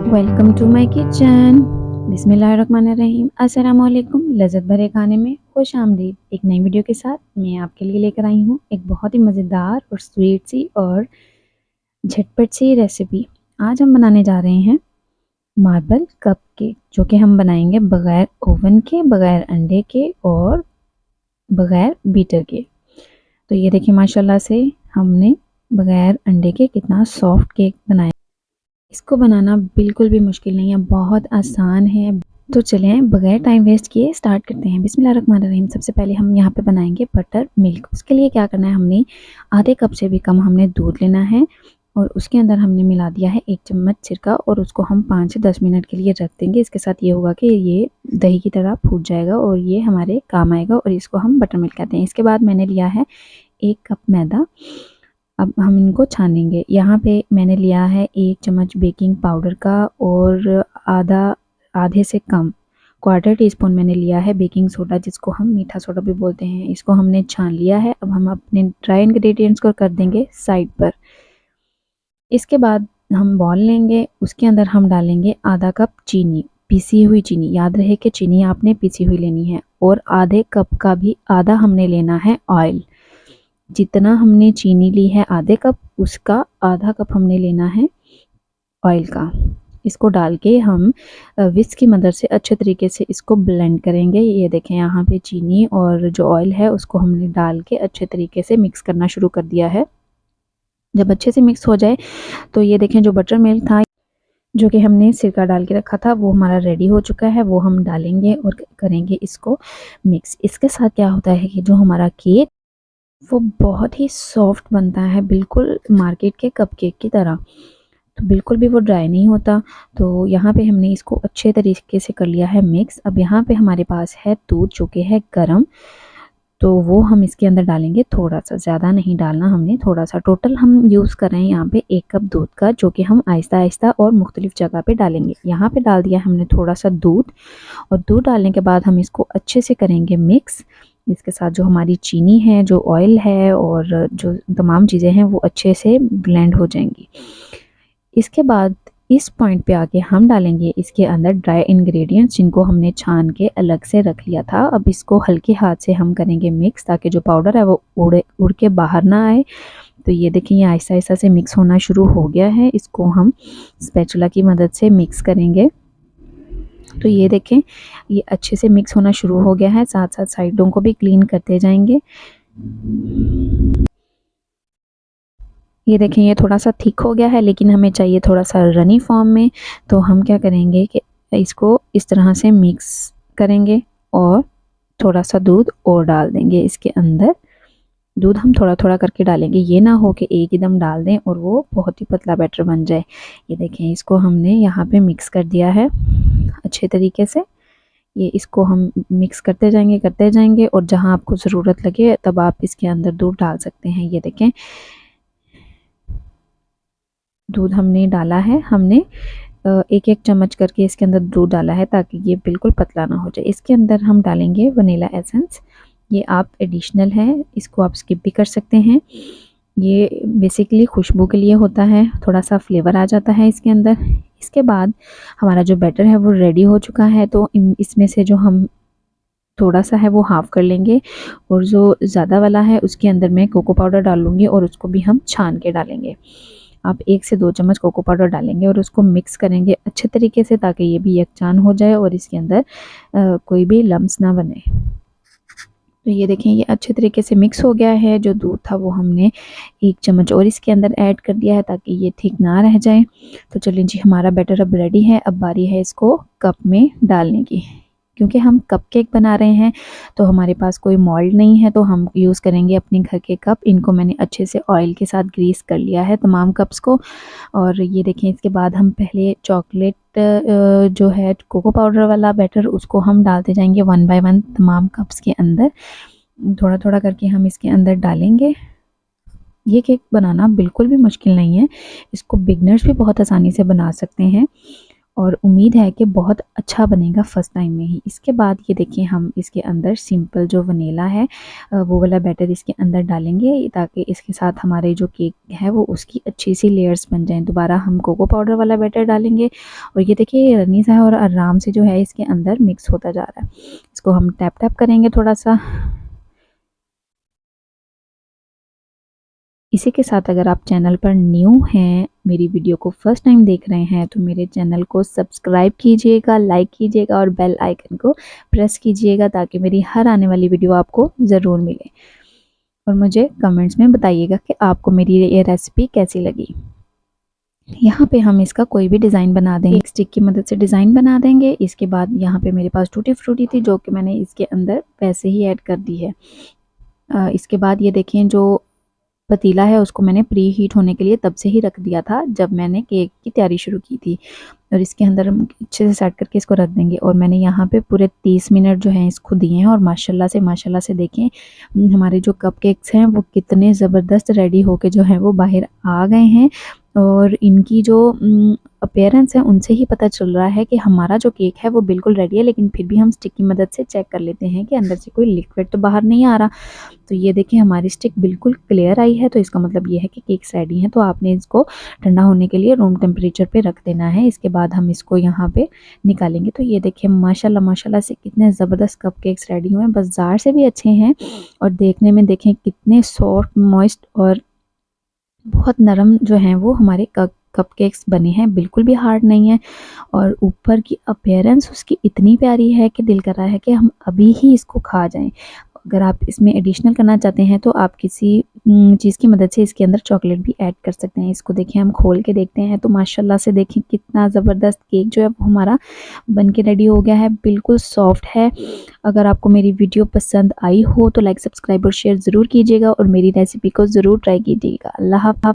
Welcome to my kitchen. बिस्मिल्लाहिर्रहमानिर्रहीम। अस्सलाम वालेकुम। लज़्ज़त भरे खाने में खुश आमदीद। एक नई वीडियो के साथ मैं आपके लिए लेकर आई हूँ एक बहुत ही मज़ेदार और स्वीट सी और झटपट सी रेसिपी। आज हम बनाने जा रहे हैं मार्बल कप केक, जो कि हम बनाएंगे बग़ैर ओवन के, बग़ैर अंडे के और बग़ैर बीटर के। तो ये देखिए माशाल्लाह से हमने बग़ैर अंडे के कितना सॉफ्ट केक बनाया। इसको बनाना बिल्कुल भी मुश्किल नहीं है, बहुत आसान है। तो चलें बगैर टाइम वेस्ट किए स्टार्ट करते हैं। बिस्मिल्लाहिर्रहमानिर्रहीम। सबसे पहले हम यहाँ पे बनाएंगे बटर मिल्क। उसके लिए क्या करना है, हमने आधे कप से भी कम हमने दूध लेना है और उसके अंदर हमने मिला दिया है 1 चम्मच सिरका और उसको हम 5 से 10 मिनट के लिए रख देंगे। इसके साथ ये होगा कि ये दही की तरह फूट जाएगा और ये हमारे काम आएगा और इसको हम बटर मिल्क कहते हैं। इसके बाद मैंने लिया है 1 कप मैदा। अब हम इनको छानेंगे। यहाँ पे मैंने लिया है 1 चम्मच बेकिंग पाउडर का और आधे से कम क्वार्टर टीस्पून मैंने लिया है बेकिंग सोडा, जिसको हम मीठा सोडा भी बोलते हैं। इसको हमने छान लिया है। अब हम अपने ड्राई इंग्रेडिएंट्स को कर देंगे साइड पर। इसके बाद हम बॉल लेंगे, उसके अंदर हम डालेंगे आधा कप चीनी, पिसी हुई चीनी। याद रहे कि चीनी आपने पिसी हुई लेनी है। और आधे कप का भी आधा हमने लेना है ऑयल। जितना हमने चीनी ली है आधे कप, उसका आधा कप हमने लेना है ऑयल का। इसको डाल के हम विस्क की मदद से अच्छे तरीके से इसको ब्लेंड करेंगे। ये देखें यहाँ पे चीनी और जो ऑयल है उसको हमने डाल के अच्छे तरीके से मिक्स करना शुरू कर दिया है। जब अच्छे से मिक्स हो जाए तो ये देखें जो बटर मिल्क था, जो कि हमने सिरका डाल के रखा था, वो हमारा रेडी हो चुका है। वो हम डालेंगे और करेंगे इसको मिक्स। इसके साथ क्या होता है कि जो हमारा केक वो बहुत ही सॉफ्ट बनता है, बिल्कुल मार्केट के कपकेक की तरह। तो बिल्कुल भी वो ड्राई नहीं होता। तो यहाँ पे हमने इसको अच्छे तरीके से कर लिया है मिक्स। अब यहाँ पे हमारे पास है दूध, जो कि है गरम, तो वो हम इसके अंदर डालेंगे थोड़ा सा, ज़्यादा नहीं डालना हमने, थोड़ा सा। टोटल हम यूज़ कर रहे हैं यहाँ पे 1 कप दूध का, जो कि हम आहिस्ता आहिस्ता और मुख्तलिफ जगह पे डालेंगे। यहाँ पे डाल दिया हमने थोड़ा सा दूध और दूध डालने के बाद हम इसको अच्छे से करेंगे मिक्स। इसके साथ जो हमारी चीनी है, जो ऑयल है और जो तमाम चीज़ें हैं वो अच्छे से ब्लेंड हो जाएंगी। इसके बाद इस पॉइंट पे आके हम डालेंगे इसके अंदर ड्राई इंग्रेडिएंट्स, जिनको हमने छान के अलग से रख लिया था। अब इसको हल्के हाथ से हम करेंगे मिक्स, ताकि जो पाउडर है वो उड़ के बाहर ना आए। तो ये देखिए ये आहिस्ता आहिस्ता से मिक्स होना शुरू हो गया है। इसको हम स्पैचुला की मदद से मिक्स करेंगे। तो ये देखें ये अच्छे से मिक्स होना शुरू हो गया है। साथ साथ साइडों को भी क्लीन करते जाएंगे। ये देखें ये थोड़ा सा थिक हो गया है, लेकिन हमें चाहिए थोड़ा सा रनी फॉर्म में। तो हम क्या करेंगे कि इसको इस तरह से मिक्स करेंगे और थोड़ा सा दूध और डाल देंगे इसके अंदर। दूध हम थोड़ा थोड़ा करके डालेंगे, ये ना हो कि एक एकदम डाल दें और वो बहुत ही पतला बैटर बन जाए। ये देखें इसको हमने यहाँ पे मिक्स कर दिया है अच्छे तरीके से। ये इसको हम मिक्स करते जाएंगे और जहाँ आपको ज़रूरत लगे तब आप इसके अंदर दूध डाल सकते हैं। ये देखें दूध हमने डाला है, हमने एक एक चम्मच करके इसके अंदर दूध डाला है, ताकि ये बिल्कुल पतला ना हो जाए। इसके अंदर हम डालेंगे वनीला एसेंस। ये आप एडिशनल है, इसको आप स्किप भी कर सकते हैं। ये बेसिकली खुशबू के लिए होता है, थोड़ा सा फ्लेवर आ जाता है इसके अंदर। इसके बाद हमारा जो बैटर है वो रेडी हो चुका है। तो इसमें से जो हम थोड़ा सा है वो हाफ़ कर लेंगे और जो ज़्यादा वाला है उसके अंदर मैं कोको पाउडर डालूँगी और उसको भी हम छान के डालेंगे। आप 1 से 2 चम्मच कोको पाउडर डालेंगे और उसको मिक्स करेंगे अच्छे तरीके से, ताकि ये भी यकजान हो जाए और इसके अंदर कोई भी लम्स ना बने। तो ये देखें ये अच्छे तरीके से मिक्स हो गया है। जो दूध था वो हमने 1 चम्मच और इसके अंदर ऐड कर दिया है, ताकि ये ठीक ना रह जाए। तो चलिए जी हमारा बैटर अब रेडी है। अब बारी है इसको कप में डालने की। क्योंकि हम कपकेक बना रहे हैं तो हमारे पास कोई मोल्ड नहीं है, तो हम यूज़ करेंगे अपने घर के कप। इनको मैंने अच्छे से ऑयल के साथ ग्रीस कर लिया है तमाम कप्स को। और ये देखें इसके बाद हम पहले चॉकलेट जो है कोको पाउडर वाला बैटर, उसको हम डालते जाएंगे 1 बाय 1 तमाम कप्स के अंदर। थोड़ा थोड़ा करके हम इसके अंदर डालेंगे। ये केक बनाना बिल्कुल भी मुश्किल नहीं है, इसको बिगनर्स भी बहुत आसानी से बना सकते हैं। और उम्मीद है कि बहुत अच्छा बनेगा फ़र्स्ट टाइम में ही। इसके बाद ये देखिए हम इसके अंदर सिंपल जो वनीला है वो वाला बैटर इसके अंदर डालेंगे ताकि इसके साथ हमारे जो केक है वो उसकी अच्छी सी लेयर्स बन जाएँ। दोबारा हम कोको पाउडर वाला बैटर डालेंगे और ये देखिए रनी सा है और आराम से जो है इसके अंदर मिक्स होता जा रहा है। इसको हम टैप-टैप करेंगे थोड़ा-सा। इसी के साथ अगर आप चैनल पर न्यू हैं, मेरी वीडियो को फर्स्ट टाइम देख रहे हैं तो मेरे चैनल को सब्सक्राइब कीजिएगा, लाइक कीजिएगा और बेल आइकन को प्रेस कीजिएगा ताकि मेरी हर आने वाली वीडियो आपको ज़रूर मिले। और मुझे कमेंट्स में बताइएगा कि आपको मेरी ये रेसिपी कैसी लगी। यहाँ पे हम इसका कोई भी डिज़ाइन बना देंगे, एक स्टिक की मदद से डिज़ाइन बना देंगे। इसके बाद यहाँ पे मेरे पास टूटी फ्रूटी थी जो कि मैंने इसके अंदर वैसे ही ऐड कर दी है। इसके बाद ये देखें जो पतीला है उसको मैंने प्री हीट होने के लिए तब से ही रख दिया था जब मैंने केक की तैयारी शुरू की थी। और इसके अंदर हम अच्छे से सेट करके इसको रख देंगे और मैंने यहाँ पे पूरे 30 मिनट जो हैं इसको दिए हैं और माशाल्लाह से देखें हमारे जो कपकेक्स हैं वो कितने ज़बरदस्त रेडी होके जो हैं वो बाहर आ गए हैं। और इनकी जो अपीयरेंस है उनसे ही पता चल रहा है कि हमारा जो केक है वो बिल्कुल रेडी है, लेकिन फिर भी हम स्टिक की मदद से चेक कर लेते हैं कि अंदर से कोई लिक्विड तो बाहर नहीं आ रहा। तो ये देखिए हमारी स्टिक बिल्कुल क्लियर आई है, तो इसका मतलब ये है कि केक्स रेडी हैं। तो आपने इसको ठंडा होने के लिए रूम टेम्परेचर पे रख देना है। इसके बाद हम इसको यहाँ पे निकालेंगे। तो ये देखिए माशाल्लाह से कितने ज़बरदस्त कपकेक्स रेडी हुए हैं, बाज़ार से भी अच्छे हैं और देखने में देखें कितने सॉफ्ट, मॉइस्ट और बहुत नरम जो हैं वो हमारे कपकेक्स बने हैं, बिल्कुल भी हार्ड नहीं है। और ऊपर की अपीयरेंस उसकी इतनी प्यारी है कि दिल कर रहा है कि हम अभी ही इसको खा जाएं। अगर आप इसमें एडिशनल करना चाहते हैं तो आप किसी चीज़ की मदद से इसके अंदर चॉकलेट भी ऐड कर सकते हैं। इसको देखिए हम खोल के देखते हैं तो माशाल्लाह से देखें कितना ज़बरदस्त केक जो है वो हमारा बन के रेडी हो गया है, बिल्कुल सॉफ्ट है। अगर आपको मेरी वीडियो पसंद आई हो तो लाइक, सब्सक्राइब और शेयर ज़रूर कीजिएगा और मेरी रेसिपी को ज़रूर ट्राई कीजिएगा। अल्लाह हाफ़िज़।